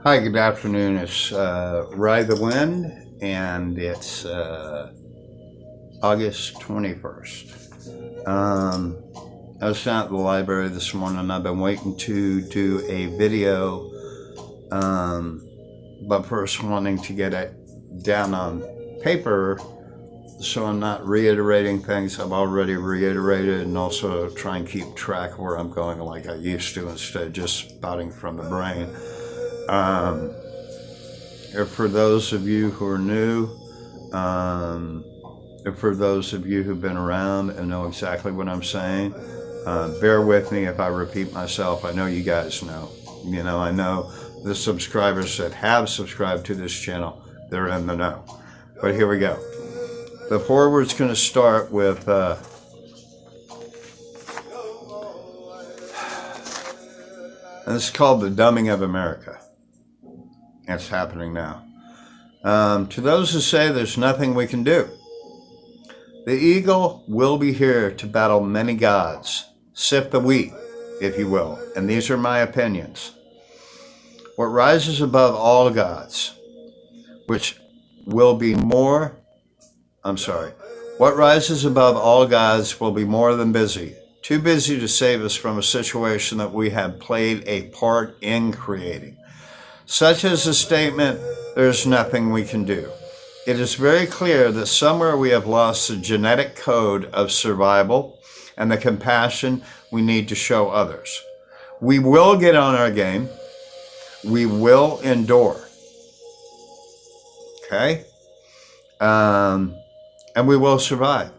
Hi, good afternoon. It's Ride the Wind, and it's August 21st. I was down at the library this morning. I've been waiting to do a video, but first wanting to get it down on paper so I'm not reiterating things I've already reiterated, and also try and keep track of where I'm going like I used to instead of just spouting from the brain. For those of you who are new, for those of you who've been around and know exactly what I'm saying, bear with me if I repeat myself. I know you guys know. I know the subscribers that have subscribed to this channel, they're in the know. But here we go. The foreword's going to start with, and this is called The Dumbing of America. It's happening now. To those who say there's nothing we can do, the eagle will be here to battle many gods. Sift the wheat, if you will, and these are my opinions. What rises above all gods, what rises above all gods will be more than busy, too busy to save us from a situation that we have played a part in creating. Such as the statement, there's nothing we can do. It is very clear that somewhere we have lost the genetic code of survival and the compassion we need to show others. We will get on our game. We will endure. Okay? And we will survive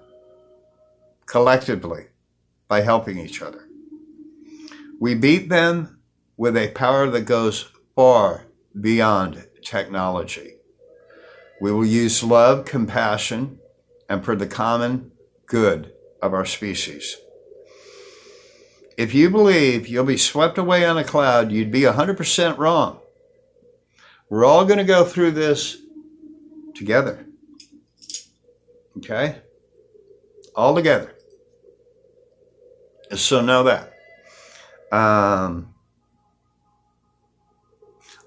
collectively by helping each other. We beat them with a power that goes far beyond technology. We will use love, compassion, and for the common good of our species. If you believe you'll be swept away on a cloud, you'd be 100% wrong. We're all going to go through this together. Okay? All together. So know that.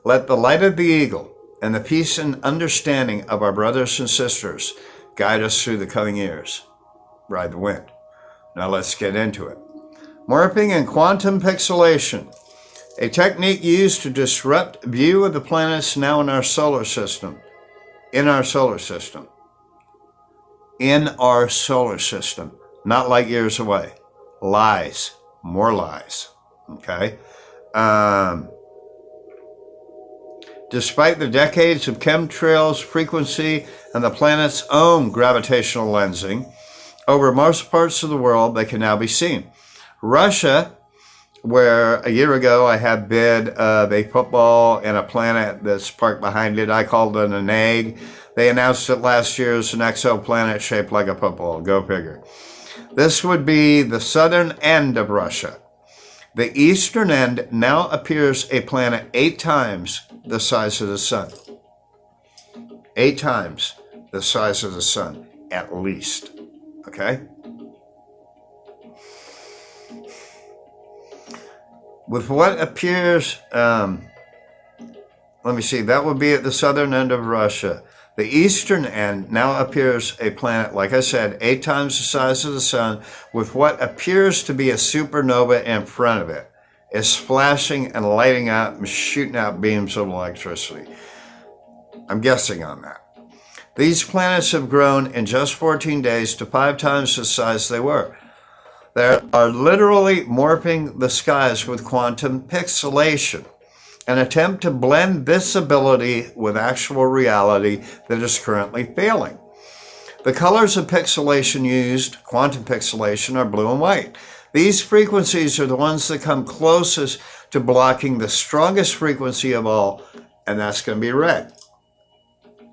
Let the light of the eagle and the peace and understanding of our brothers and sisters guide us through the coming years. Ride the wind. Now let's get into it. Morphing and quantum pixelation, a technique used to disrupt view of the planets now in our solar system. In our solar system. In our solar system. Not light years away. Lies. More lies. Okay? Despite the decades of chemtrails, frequency, and the planet's own gravitational lensing, over most parts of the world, they can now be seen. Russia, where a year ago I had bid of a football and a planet that's parked behind it, I called it an egg. They announced it last year as an exoplanet shaped like a football. Go figure. This would be the southern end of Russia. The eastern end now appears a planet 8 times the size of the sun. 8 times the size of the sun, at least. Okay? With what appears, let me see, that would be at the southern end of Russia. The eastern end now appears a planet, like I said, 8 times the size of the sun, with what appears to be a supernova in front of it. It's flashing and lighting up and shooting out beams of electricity. I'm guessing on that. These planets have grown in just 14 days to 5 times the size they were. They are literally morphing the skies with quantum pixelation, an attempt to blend visibility with actual reality that is currently failing. The colors of pixelation used, quantum pixelation, are blue and white. These frequencies are the ones that come closest to blocking the strongest frequency of all, and that's going to be red.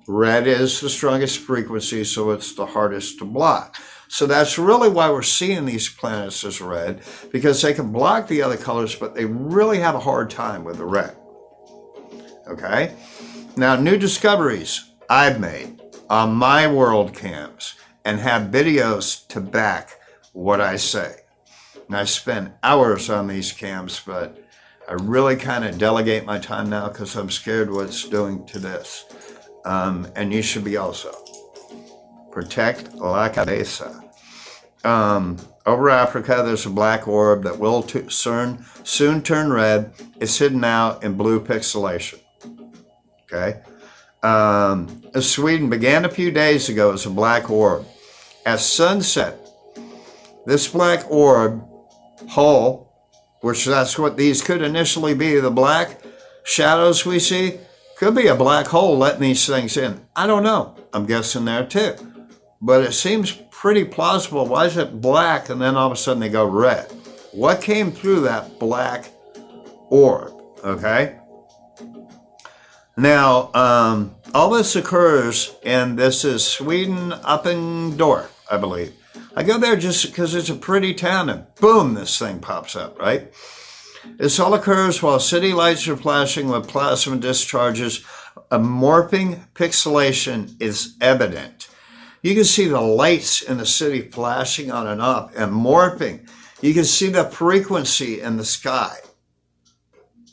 Red is the strongest frequency, so it's the hardest to block. So that's really why we're seeing these planets as red, because they can block the other colors, but they really have a hard time with the red. Okay? Now, new discoveries I've made on my world cams and have videos to back what I say. And I spend hours on these cams, but I really kind of delegate my time now because I'm scared what it's doing to this. And you should be also. Protect la cabeza. Over Africa, there's a black orb that will soon turn red. It's hidden out in blue pixelation. Okay? Sweden began a few days ago as a black orb. At sunset, this black orb hole, which that's what these could initially be, the black shadows we see, could be a black hole letting these things in. I don't know. I'm guessing there too. But it seems pretty plausible. Why is it black and then all of a sudden they go red? What came through that black orb? Okay? Now, all this occurs, and this is Sweden Uppendorf, I believe. I go there just because it's a pretty town, and boom, this thing pops up, right? This all occurs while city lights are flashing with plasma discharges. A morphing pixelation is evident. You can see the lights in the city flashing on and off and morphing. You can see the frequency in the sky.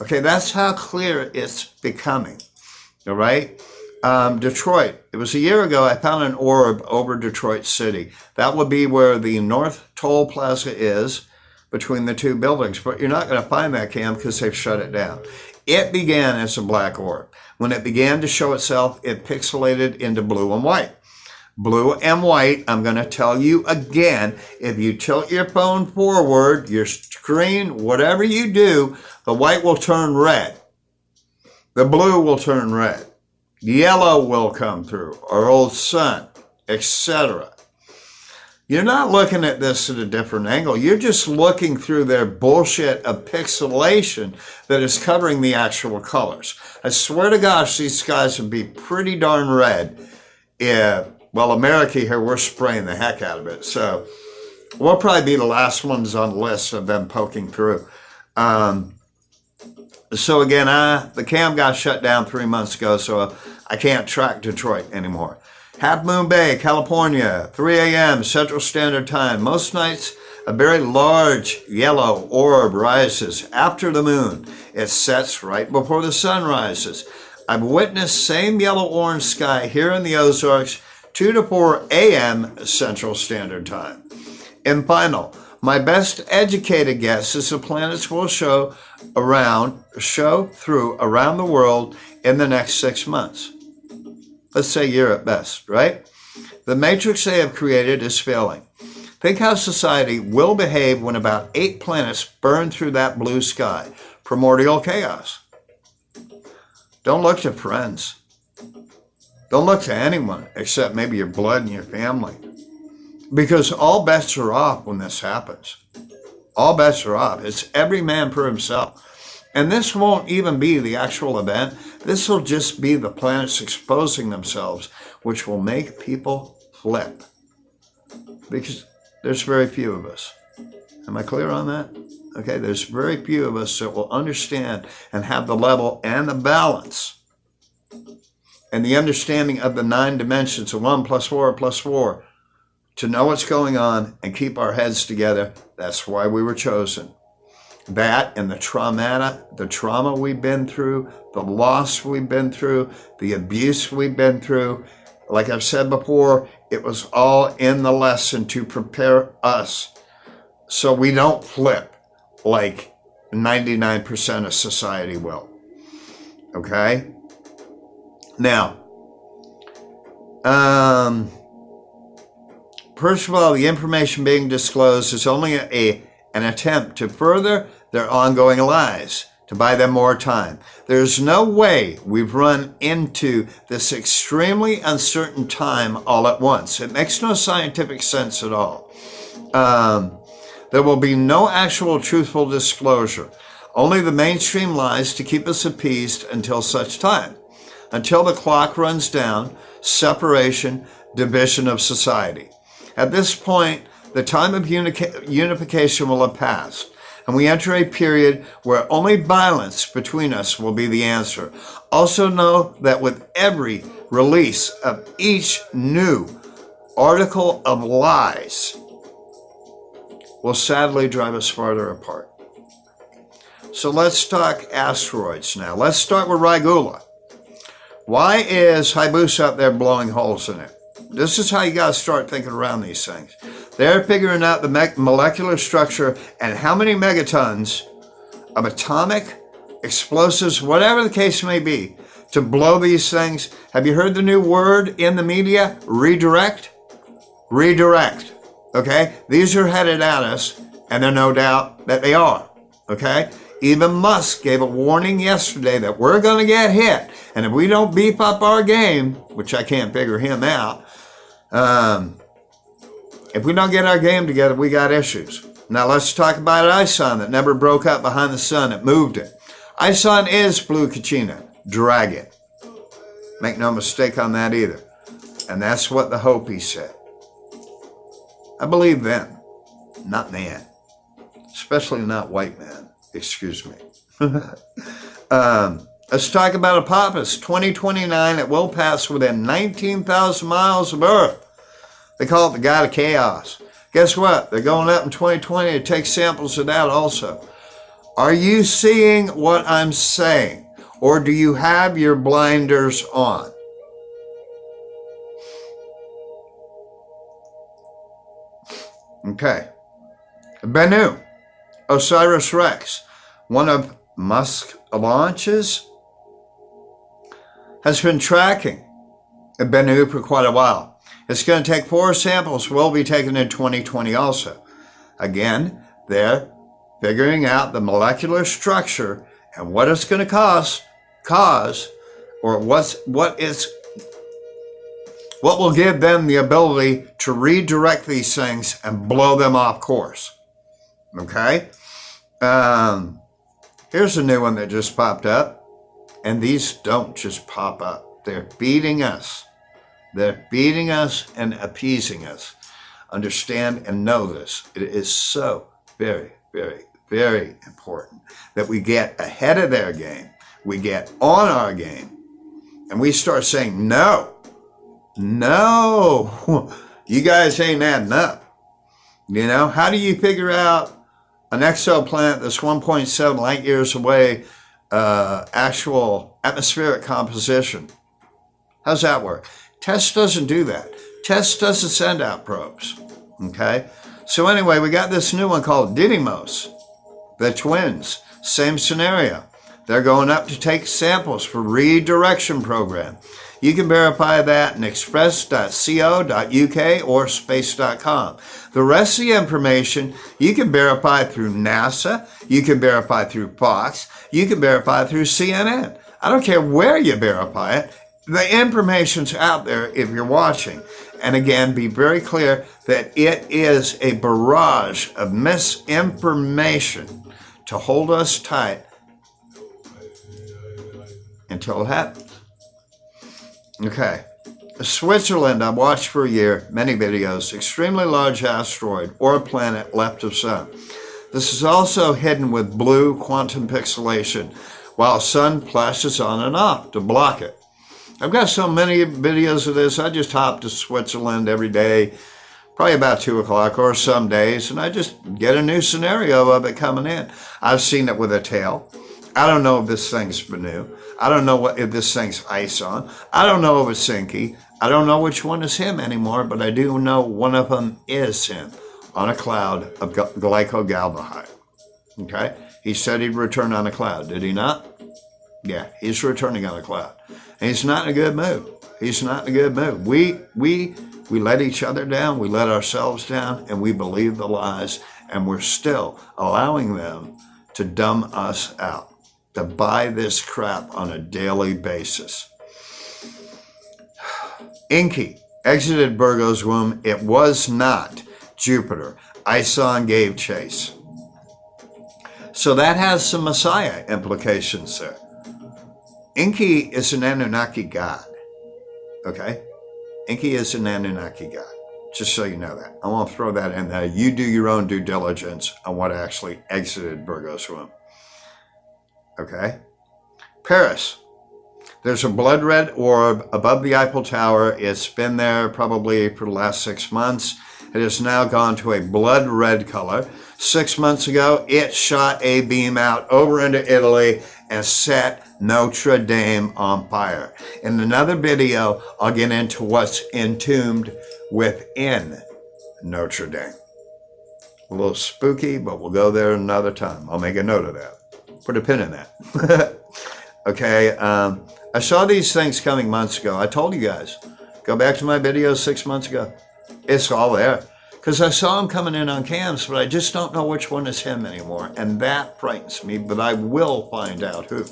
Okay, that's how clear it's becoming. All right? Detroit. It was a year ago I found an orb over Detroit City. That would be where the North Toll Plaza is between the two buildings. But you're not going to find that, Cam, because they've shut it down. It began as a black orb. When it began to show itself, it pixelated into blue and white. Blue and white, I'm going to tell you again, if you tilt your phone forward, your screen, whatever you do, the white will turn red. The blue will turn red. Yellow will come through, our old sun, etc. You're not looking at this at a different angle. You're just looking through their bullshit of pixelation that is covering the actual colors. I swear to gosh, these skies would be pretty darn red if, well, America here, we're spraying the heck out of it. So we'll probably be the last ones on the list of them poking through. So again, the cam got shut down 3 months ago, so I can't track Detroit anymore. Half Moon Bay, California, 3 a.m. Central Standard Time. Most nights, a very large yellow orb rises after the moon. It sets right before the sun rises. I've witnessed same yellow-orange sky here in the Ozarks, 2 to 4 a.m. Central Standard Time. And final, my best educated guess is the planets will show through around the world in the next 6 months. Let's say a year at best, right? The matrix they have created is failing. Think how society will behave when about 8 planets burn through that blue sky. Primordial chaos. Don't look to friends. Don't look to anyone except maybe your blood and your family. Because all bets are off when this happens. All bets are off. It's every man for himself. And this won't even be the actual event. This will just be the planets exposing themselves, which will make people flip. Because there's very few of us. Am I clear on that? Okay, there's very few of us that will understand and have the level and the balance and the understanding of the 9 dimensions of 1 + 4 + 4 to know what's going on and keep our heads together. That's why we were chosen. That and the trauma we've been through, the loss we've been through, the abuse we've been through. Like I've said before, it was all in the lesson to prepare us so we don't flip like 99% of society will. Okay? Now, first of all, the information being disclosed is only an attempt to further their ongoing lies, to buy them more time. There's no way we've run into this extremely uncertain time all at once. It makes no scientific sense at all. There will be no actual truthful disclosure, only the mainstream lies to keep us appeased until such time. Until the clock runs down, separation, division of society. At this point, the time of unification will have passed, and we enter a period where only violence between us will be the answer. Also know that with every release of each new article of lies will sadly drive us farther apart. So let's talk asteroids now. Let's start with Rigula. Why is Hayabusa up there blowing holes in it? This is how you got to start thinking around these things. They're figuring out the molecular structure and how many megatons of atomic explosives, whatever the case may be, to blow these things. Have you heard the new word in the media? Redirect? Redirect. Okay? These are headed at us, and there's no doubt that they are. Okay? Even Musk gave a warning yesterday that we're going to get hit. And if we don't beef up our game, which I can't figure him out, if we don't get our game together, we got issues. Now let's talk about ISON that never broke up behind the sun. It moved it. ISON is Blue Kachina. Drag it. Make no mistake on that either. And that's what the Hopi said. I believe them, not man. Especially not white man. Excuse me. Let's talk about Apophis. 2029, it will pass within 19,000 miles of Earth. They call it the God of Chaos. Guess what? They're going up in 2020 to take samples of that also. Are you seeing what I'm saying? Or do you have your blinders on? Okay. Bennu, Osiris-Rex, one of Musk's launches, has been tracking Bennu for quite a while. It's going to take 4 samples, will be taken in 2020 also. Again, they're figuring out the molecular structure and what it's going to cause, or what will give them the ability to redirect these things and blow them off course. Okay? Here's a new one that just popped up. And these don't just pop up. They're beating us. They're beating us and appeasing us. Understand and know this. It is so very, very, very important that we get ahead of their game. We get on our game. And we start saying, no, you guys ain't adding up. You know, how do you figure out an exoplanet that's 1.7 light years away, actual atmospheric composition? How's that work? TESS doesn't do that. TESS doesn't send out probes. Okay? So anyway, we got this new one called Didymos. The twins, same scenario. They're going up to take samples for redirection program. You can verify that in express.co.uk or space.com. The rest of the information you can verify through NASA, you can verify through Fox, you can verify through CNN. I don't care where you verify it. The information's out there if you're watching. And again, be very clear that it is a barrage of misinformation to hold us tight until it happens. Okay. Switzerland, I've watched for a year, many videos, extremely large asteroid or a planet left of sun. This is also hidden with blue quantum pixelation, while sun flashes on and off to block it. I've got so many videos of this, I just hop to Switzerland every day, probably about 2 o'clock or some days, and I just get a new scenario of it coming in. I've seen it with a tail. I don't know if this thing's Bennu. I don't know if this thing's ISON. I don't know if it's Enki. I don't know which one is him anymore, but I do know one of them is him on a cloud of glycogaldehyde. Okay? He said he'd return on a cloud, did he not? Yeah, he's returning on a cloud. And he's not in a good mood. He's not in a good mood. We let each other down, we let ourselves down, and we believe the lies, and we're still allowing them to dumb us out, to buy this crap on a daily basis. Enki exited Virgo's womb. It was not Jupiter. Ison gave chase. So that has some Messiah implications there. Enki is an Anunnaki god. Okay? Enki is an Anunnaki god. Just so you know that. I want to throw that in there. You do your own due diligence on what actually exited Virgo's womb. Okay? Paris. There's a blood red orb above the Eiffel Tower. It's been there probably for the last 6 months. It has now gone to a blood red color. 6 months ago, it shot a beam out over into Italy and set Notre Dame on fire. In another video, I'll get into what's entombed within Notre Dame. A little spooky, but we'll go there another time. I'll make a note of that. Put a pin in that. Okay, I saw these things coming months ago. I told you guys, go back to my video 6 months ago. It's all there. Because I saw him coming in on cams, but I just don't know which one is him anymore. And that frightens me, but I will find out who.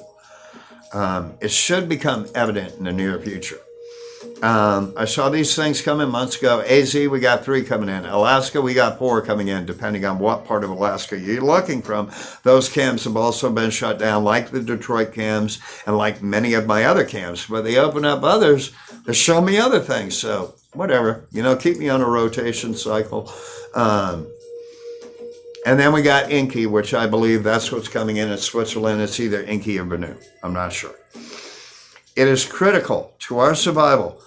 It should become evident in the near future. I saw these things coming months ago. AZ, we got 3 coming in. Alaska, we got 4 coming in, depending on what part of Alaska you're looking from. Those cams have also been shut down, like the Detroit cams and like many of my other cams. But they open up others to show me other things. So whatever, keep me on a rotation cycle. And then we got Inky, which I believe that's what's coming in Switzerland. It's either Inky or Benu. I'm not sure. It is critical to our survival.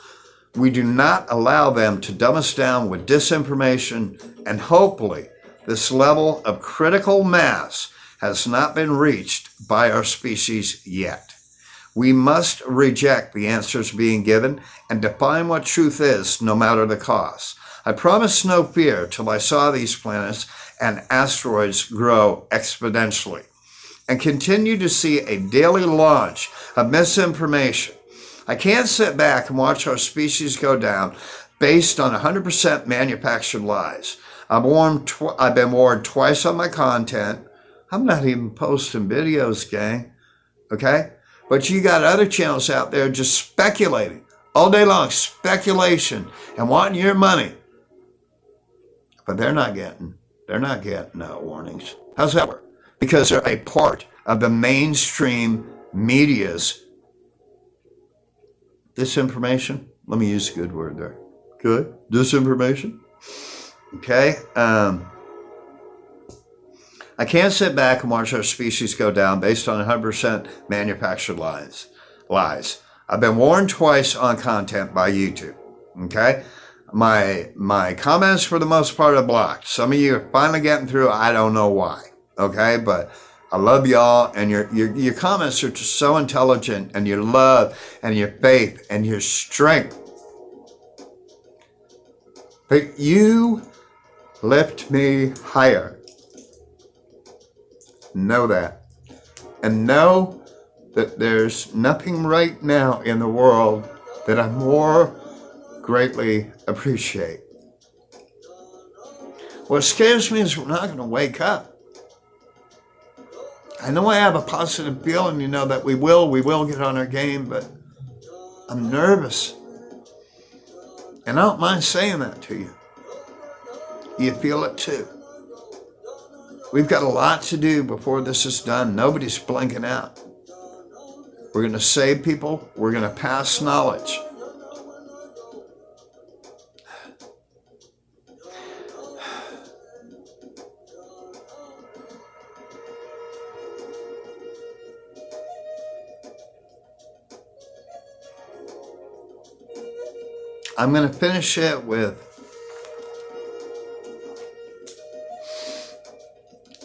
We do not allow them to dumb us down with disinformation, and hopefully this level of critical mass has not been reached by our species yet. We must reject the answers being given and define what truth is, no matter the cost. I promised no fear till I saw these planets and asteroids grow exponentially, and continue to see a daily launch of misinformation. I can't sit back and watch our species go down based on 100% manufactured lies. I've been warned twice on my content. I'm not even posting videos, gang. Okay? But you got other channels out there just speculating all day long, speculation and wanting your money. But they're not getting warnings. How's that work? Because they're a part of the mainstream media's disinformation. Let me use a good word there. Good? Disinformation? Okay? I can't sit back and watch our species go down based on 100% manufactured lies. I've been warned twice on content by YouTube. Okay? My comments for the most part are blocked. Some of you are finally getting through. I don't know why. Okay? But I love y'all, and your comments are just so intelligent, and your love and your faith and your strength. But you lift me higher. Know that. And know that there's nothing right now in the world that I more greatly appreciate. What scares me is we're not going to wake up. I know I have a positive feeling, that we will get on our game, but I'm nervous. And I don't mind saying that to you. You feel it too. We've got a lot to do before this is done. Nobody's blinking out. We're going to save people. We're going to pass knowledge. I'm going to finish it with,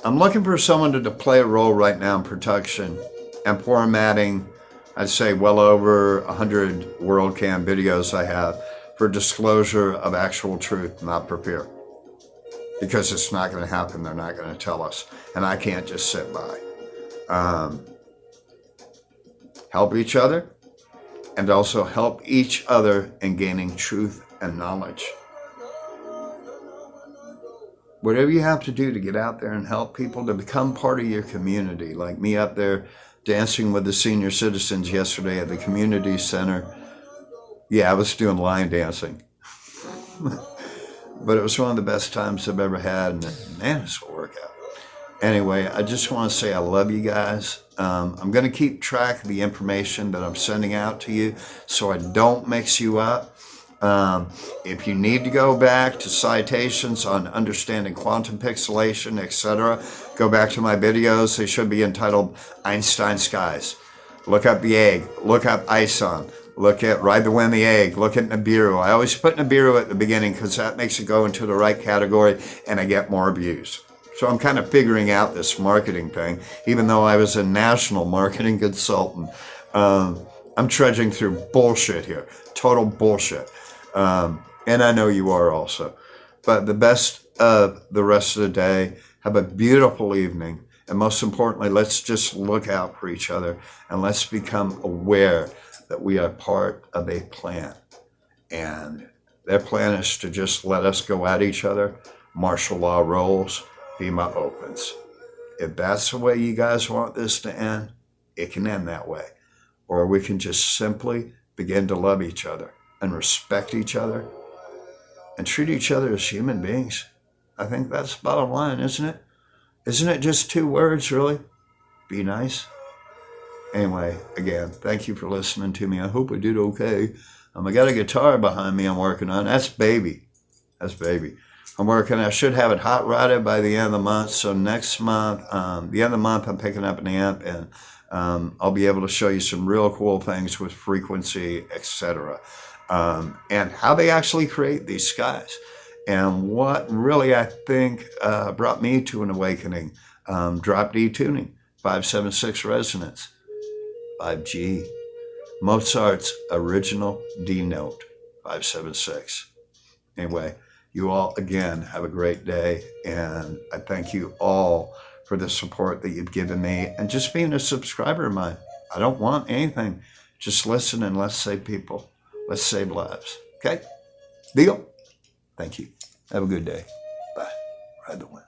I'm looking for someone to play a role right now in production and formatting. I'd say well over 100 WorldCam videos I have for disclosure of actual truth, not for fear. Because it's not going to happen. They're not going to tell us. And I can't just sit by. Help each other. And also help each other in gaining truth and knowledge. Whatever you have to do to get out there and help people to become part of your community, like me up there dancing with the senior citizens yesterday at the community center. Yeah, I was doing line dancing. But it was one of the best times I've ever had, and man, it's a workout. Anyway, I just want to say I love you guys. I'm going to keep track of the information that I'm sending out to you so I don't mix you up. If you need to go back to citations on understanding quantum pixelation, etc., go back to my videos. They should be entitled Einstein Skies. Look up the egg. Look up ISON. Look at Ride the Wind the Egg. Look at Nibiru. I always put Nibiru at the beginning because that makes it go into the right category and I get more views. So I'm kind of figuring out this marketing thing, even though I was a national marketing consultant. I'm trudging through bullshit here, total bullshit. And I know you are also. But the best of the rest of the day. Have a beautiful evening. And most importantly, let's just look out for each other and let's become aware that we are part of a plan. And their plan is to just let us go at each other, martial law rules, FEMA opens. If that's the way you guys want this to end, it can end that way. Or we can just simply begin to love each other and respect each other and treat each other as human beings. I think that's the bottom line, isn't it? Isn't it just 2 words, really? Be nice. Anyway, again, thank you for listening to me. I hope I did okay. I got a guitar behind me I'm working on. That's baby. That's baby. I should have it hot rodded by the end of the month. So next month, the end of the month, I'm picking up an amp and I'll be able to show you some real cool things with frequency, etc. And how they actually create these skies. And what really, I think, brought me to an awakening, drop D tuning, 576 resonance, 5G, Mozart's original D note, 576. Anyway, you all, again, have a great day. And I thank you all for the support that you've given me and just being a subscriber of mine. I don't want anything. Just listen and let's save people. Let's save lives. Okay? Deal? Thank you. Have a good day. Bye. Ride the wind.